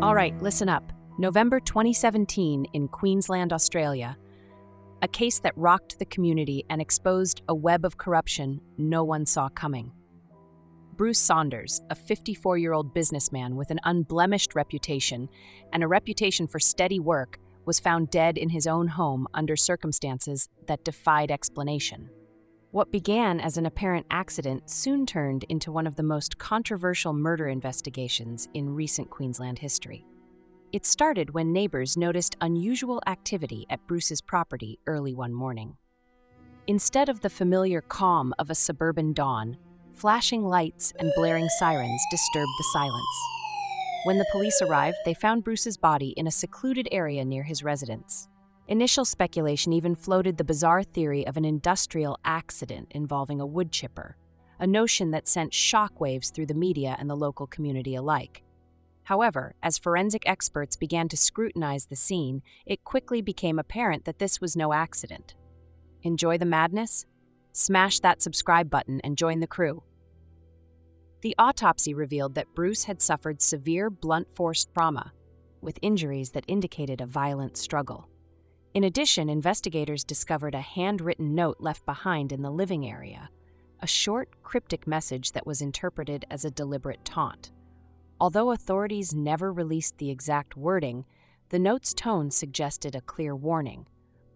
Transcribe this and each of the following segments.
All right, listen up. November 2017 in Queensland, Australia. A case that rocked the community and exposed a web of corruption no one saw coming. Bruce Saunders, a 54-year-old businessman with an unblemished reputation and a reputation for steady work, was found dead in his own home under circumstances that defied explanation. What began as an apparent accident soon turned into one of the most controversial murder investigations in recent Queensland history. It started when neighbors noticed unusual activity at Bruce's property early one morning. Instead of the familiar calm of a suburban dawn, flashing lights and blaring sirens disturbed the silence. When the police arrived, they found Bruce's body in a secluded area near his residence. Initial speculation even floated the bizarre theory of an industrial accident involving a woodchipper, a notion that sent shockwaves through the media and the local community alike. However, as forensic experts began to scrutinize the scene, it quickly became apparent that this was no accident. Enjoy the madness? Smash that subscribe button and join the crew. The autopsy revealed that Bruce had suffered severe blunt force trauma, with injuries that indicated a violent struggle. In addition, investigators discovered a handwritten note left behind in the living area, a short, cryptic message that was interpreted as a deliberate taunt. Although authorities never released the exact wording, the note's tone suggested a clear warning.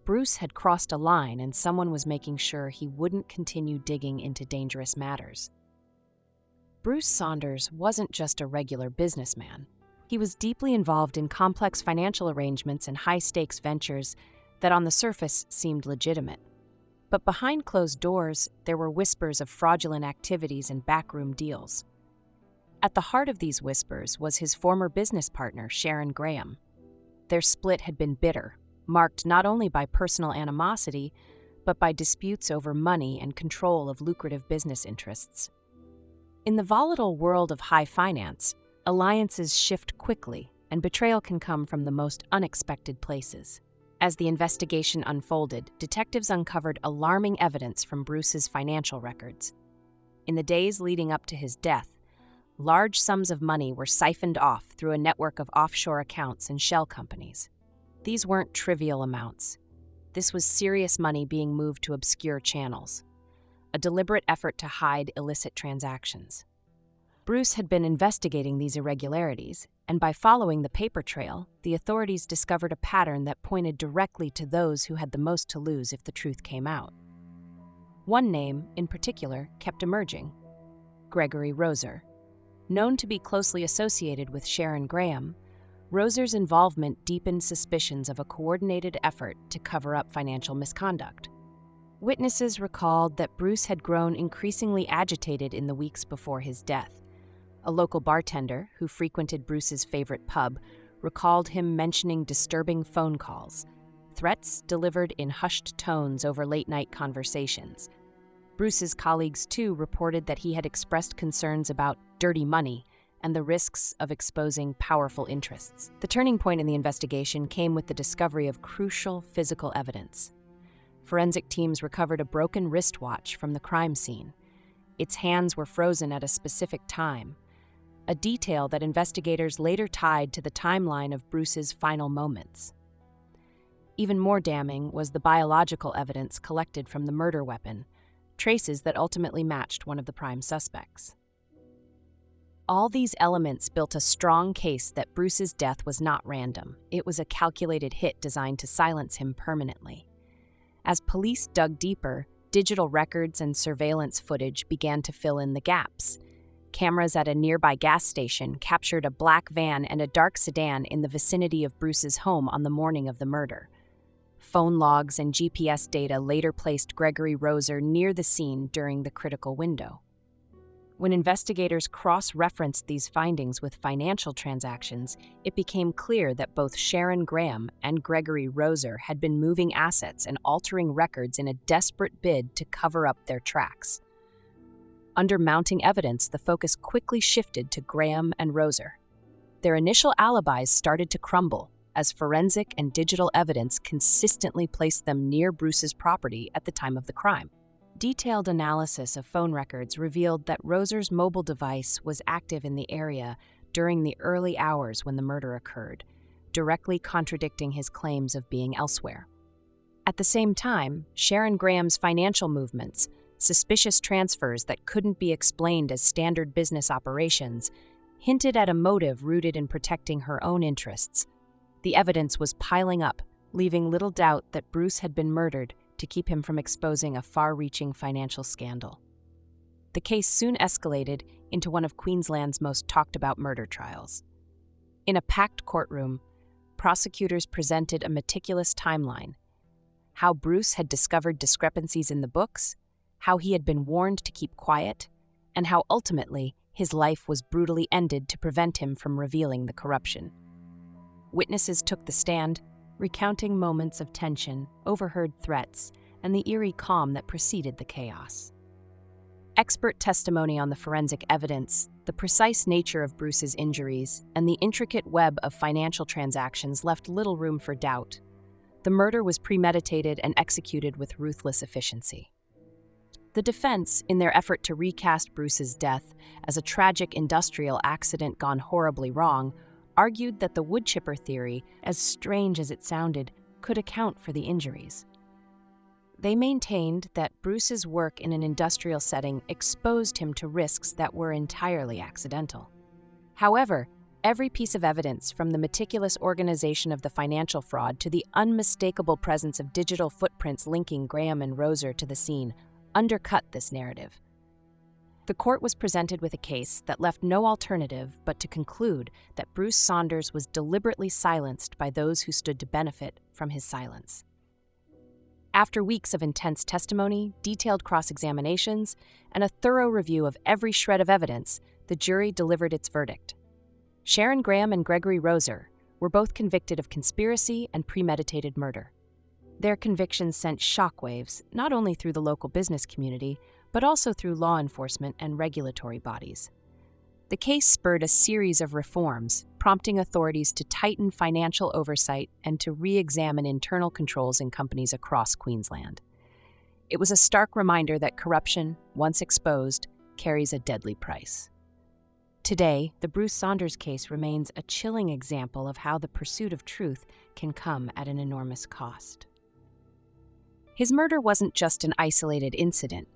Bruce had crossed a line and someone was making sure he wouldn't continue digging into dangerous matters. Bruce Saunders wasn't just a regular businessman. He was deeply involved in complex financial arrangements and high-stakes ventures that on the surface seemed legitimate. But behind closed doors, there were whispers of fraudulent activities and backroom deals. At the heart of these whispers was his former business partner, Sharon Graham. Their split had been bitter, marked not only by personal animosity, but by disputes over money and control of lucrative business interests. In the volatile world of high finance, alliances shift quickly, and betrayal can come from the most unexpected places. As the investigation unfolded, detectives uncovered alarming evidence from Bruce's financial records. In the days leading up to his death, large sums of money were siphoned off through a network of offshore accounts and shell companies. These weren't trivial amounts. This was serious money being moved to obscure channels, a deliberate effort to hide illicit transactions. Bruce had been investigating these irregularities, and by following the paper trail, the authorities discovered a pattern that pointed directly to those who had the most to lose if the truth came out. One name, in particular, kept emerging: Gregory Roser. Known to be closely associated with Sharon Graham, Roser's involvement deepened suspicions of a coordinated effort to cover up financial misconduct. Witnesses recalled that Bruce had grown increasingly agitated in the weeks before his death. A local bartender, who frequented Bruce's favorite pub, recalled him mentioning disturbing phone calls, threats delivered in hushed tones over late-night conversations. Bruce's colleagues, too, reported that he had expressed concerns about dirty money and the risks of exposing powerful interests. The turning point in the investigation came with the discovery of crucial physical evidence. Forensic teams recovered a broken wristwatch from the crime scene. Its hands were frozen at a specific time, a detail that investigators later tied to the timeline of Bruce's final moments. Even more damning was the biological evidence collected from the murder weapon, traces that ultimately matched one of the prime suspects. All these elements built a strong case that Bruce's death was not random. It was a calculated hit designed to silence him permanently. As police dug deeper, digital records and surveillance footage began to fill in the gaps. Cameras at a nearby gas station captured a black van and a dark sedan in the vicinity of Bruce's home on the morning of the murder. Phone logs and GPS data later placed Gregory Roser near the scene during the critical window. When investigators cross-referenced these findings with financial transactions, it became clear that both Sharon Graham and Gregory Roser had been moving assets and altering records in a desperate bid to cover up their tracks. Under mounting evidence, the focus quickly shifted to Graham and Roser. Their initial alibis started to crumble, as forensic and digital evidence consistently placed them near Bruce's property at the time of the crime. Detailed analysis of phone records revealed that Roser's mobile device was active in the area during the early hours when the murder occurred, directly contradicting his claims of being elsewhere. At the same time, Sharon Graham's financial movements, suspicious transfers that couldn't be explained as standard business operations, hinted at a motive rooted in protecting her own interests. The evidence was piling up, leaving little doubt that Bruce had been murdered to keep him from exposing a far-reaching financial scandal. The case soon escalated into one of Queensland's most talked-about murder trials. In a packed courtroom, prosecutors presented a meticulous timeline: how Bruce had discovered discrepancies in the books, how he had been warned to keep quiet, and how ultimately his life was brutally ended to prevent him from revealing the corruption. Witnesses took the stand, recounting moments of tension, overheard threats, and the eerie calm that preceded the chaos. Expert testimony on the forensic evidence, the precise nature of Bruce's injuries, and the intricate web of financial transactions left little room for doubt. The murder was premeditated and executed with ruthless efficiency. The defense, in their effort to recast Bruce's death as a tragic industrial accident gone horribly wrong, argued that the Woodchipper theory, as strange as it sounded, could account for the injuries. They maintained that Bruce's work in an industrial setting exposed him to risks that were entirely accidental. However, every piece of evidence, from the meticulous organization of the financial fraud to the unmistakable presence of digital footprints linking Graham and Roser to the scene, undercut this narrative. The court was presented with a case that left no alternative but to conclude that Bruce Saunders was deliberately silenced by those who stood to benefit from his silence. After weeks of intense testimony, detailed cross-examinations, and a thorough review of every shred of evidence, the jury delivered its verdict. Sharon Graham and Gregory Roser were both convicted of conspiracy and premeditated murder. Their convictions sent shockwaves not only through the local business community, but also through law enforcement and regulatory bodies. The case spurred a series of reforms, prompting authorities to tighten financial oversight and to re-examine internal controls in companies across Queensland. It was a stark reminder that corruption, once exposed, carries a deadly price. Today, the Bruce Saunders case remains a chilling example of how the pursuit of truth can come at an enormous cost. His murder wasn't just an isolated incident.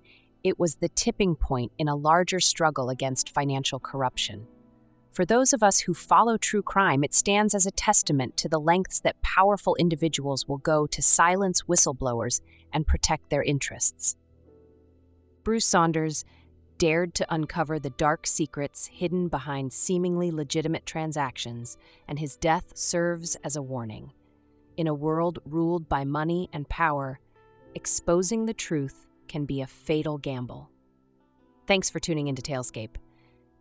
It was the tipping point in a larger struggle against financial corruption. For those of us who follow true crime, it stands as a testament to the lengths that powerful individuals will go to silence whistleblowers and protect their interests. Bruce Saunders dared to uncover the dark secrets hidden behind seemingly legitimate transactions, and his death serves as a warning. In a world ruled by money and power, exposing the truth can be a fatal gamble. Thanks for tuning into Talescape.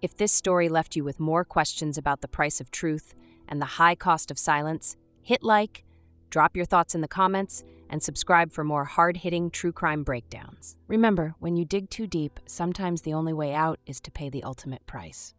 If this story left you with more questions about the price of truth and the high cost of silence, hit like, drop your thoughts in the comments, and subscribe for more hard-hitting true crime breakdowns. Remember, when you dig too deep, sometimes the only way out is to pay the ultimate price.